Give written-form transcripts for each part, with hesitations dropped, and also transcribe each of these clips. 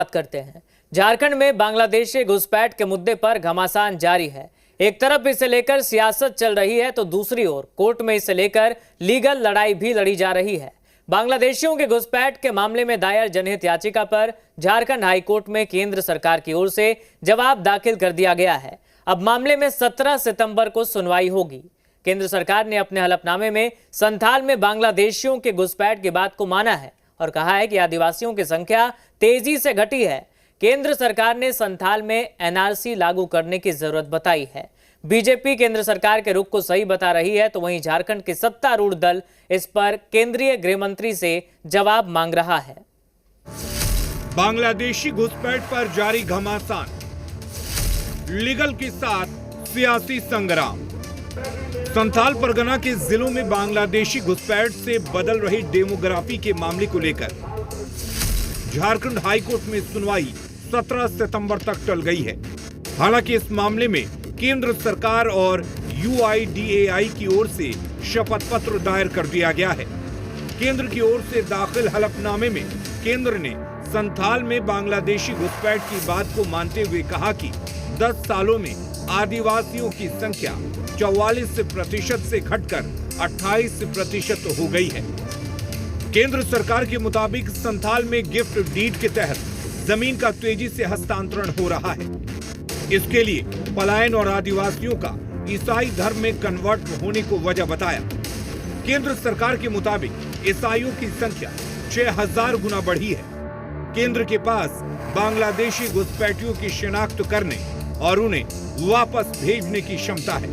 बात करते हैं। झारखंड में बांग्लादेशी घुसपैठ के मुद्दे पर घमासान जारी है। एक तरफ इसे लेकर सियासत चल रही है तो दूसरी ओर कोर्ट में इसे लेकर लीगल लड़ाई भी लड़ी जा रही है। बांग्लादेशियों के घुसपैठ के मामले में दायर जनहित याचिका पर झारखंड हाईकोर्ट में केंद्र सरकार की ओर से जवाब दाखिल कर दिया गया है। अब मामले में 17 सितंबर को सुनवाई होगी। केंद्र सरकार ने अपने हलफनामे में संथाल में बांग्लादेशियों के घुसपैठ की बात को माना है और कहा है कि आदिवासियों की संख्या तेजी से घटी है। केंद्र सरकार ने संथाल में एनआरसी लागू करने की जरूरत बताई है। बीजेपी केंद्र सरकार के रुख को सही बता रही है, तो वहीं झारखंड के सत्तारूढ़ दल इस पर केंद्रीय गृह मंत्री से जवाब मांग रहा है। बांग्लादेशी घुसपैठ पर जारी घमासान, लीगल के साथ सियासी संग्राम। संथाल परगना के जिलों में बांग्लादेशी घुसपैठ से बदल रही डेमोग्राफी के मामले को लेकर झारखंड हाईकोर्ट में सुनवाई 17 सितंबर तक टल गई है। हालांकि इस मामले में केंद्र सरकार और UIDAI की ओर से शपथ पत्र दायर कर दिया गया है। केंद्र की ओर से दाखिल हलफनामे में केंद्र ने संथाल में बांग्लादेशी घुसपैठ की बात को मानते हुए कहा कि 10 सालों में आदिवासियों की संख्या 44% से घटकर 28% हो गई है। केंद्र सरकार के मुताबिक संथाल में गिफ्ट डीड के तहत जमीन का तेजी से हस्तांतरण हो रहा है। इसके लिए पलायन और आदिवासियों का ईसाई धर्म में कन्वर्ट होने को वजह बताया। केंद्र सरकार के मुताबिक ईसाइयों की संख्या 6000 गुना बढ़ी है। केंद्र के पास बांग्लादेशी घुसपैठियों की शिनाख्त करने और उन्हें वापस भेजने की क्षमता है,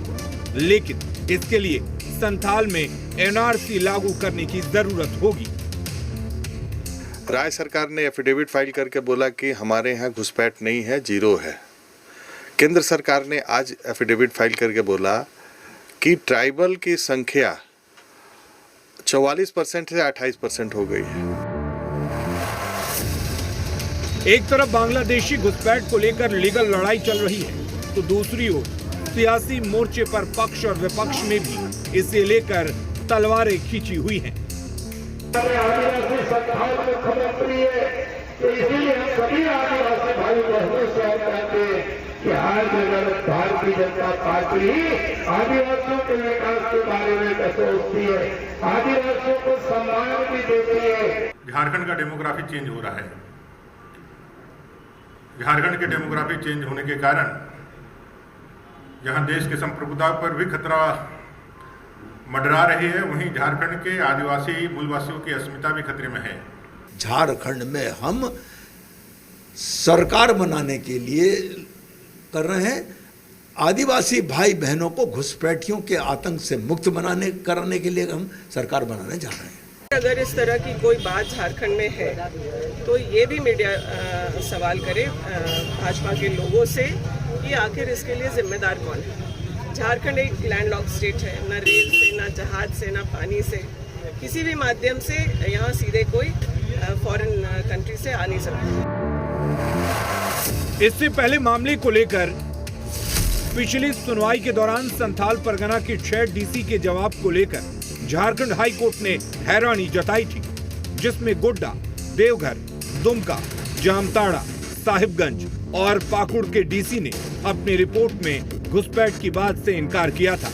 लेकिन इसके लिए संथाल में एनआरसी लागू करने की जरूरत होगी। राज्य सरकार ने एफिडेविट फाइल करके बोला कि हमारे यहाँ घुसपैठ नहीं है, जीरो है। केंद्र सरकार ने आज एफिडेविट फाइल करके बोला कि ट्राइबल की संख्या 44% से 28% हो गई है। एक तरफ बांग्लादेशी घुसपैठ को लेकर लीगल लड़ाई चल रही है, तो दूसरी ओर सियासी मोर्चे पर पक्ष और विपक्ष में भी इसे लेकर तलवारें खींची हुई हैं। आदिवासी संथाल को खबर पड़ी है, तो इसीलिए हम सभी आदिवासी भाई बहनों से कहते हैं कि हर जगह भारतीय जनता पार्टी ही आदिवासियों के विकास के बारे में सोचती है, आदिवासियों को सम्मान भी देती है। झारखंड का डेमोग्राफी चेंज हो रहा है। झारखंड के डेमोग्राफी चेंज होने के कारण जहां देश के संप्रभुता पर भी खतरा मंडरा रही है, वहीं झारखंड के आदिवासी मूलवासियों की अस्मिता भी खतरे में है। झारखंड में हम सरकार बनाने के लिए कर रहे हैं। आदिवासी भाई बहनों को घुसपैठियों के आतंक से मुक्त कराने के लिए हम सरकार बनाने जा रहे हैं। अगर इस तरह की कोई बात झारखंड में है तो ये भी मीडिया सवाल करे भाजपा के लोगों से कि आखिर इसके लिए जिम्मेदार कौन है। झारखंड एक लैंडलॉक्ड स्टेट है, न रेल से, न जहाज से, न पानी से, किसी भी माध्यम से यहाँ सीधे कोई फॉरेन कंट्री से आ नहीं सकता। इससे पहले मामले को लेकर पिछली सुनवाई के दौरान संथाल परगना के 6 DC के जवाब को लेकर झारखंड हाई कोर्ट ने हैरानी जताई थी, जिसमें गोड्डा, देवघर, दुमका, जामताड़ा, साहिबगंज और पाकुड़ के DC ने अपनी रिपोर्ट में घुसपैठ की बात से इनकार किया था।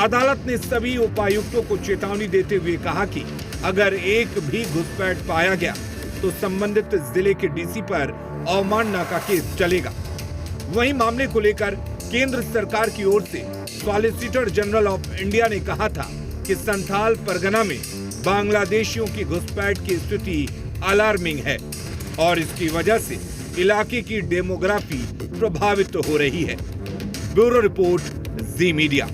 अदालत ने सभी उपायुक्तों को चेतावनी देते हुए कहा कि अगर एक भी घुसपैठ पाया गया तो संबंधित जिले के DC पर अवमानना का केस चलेगा। वहीं मामले को लेकर केंद्र सरकार की ओर से सॉलिसिटर जनरल ऑफ इंडिया ने कहा था कि संथाल परगना में बांग्लादेशियों की घुसपैठ की स्थिति अलार्मिंग है और इसकी वजह से इलाके की डेमोग्राफी प्रभावित हो रही है। ब्यूरो रिपोर्ट, जी मीडिया।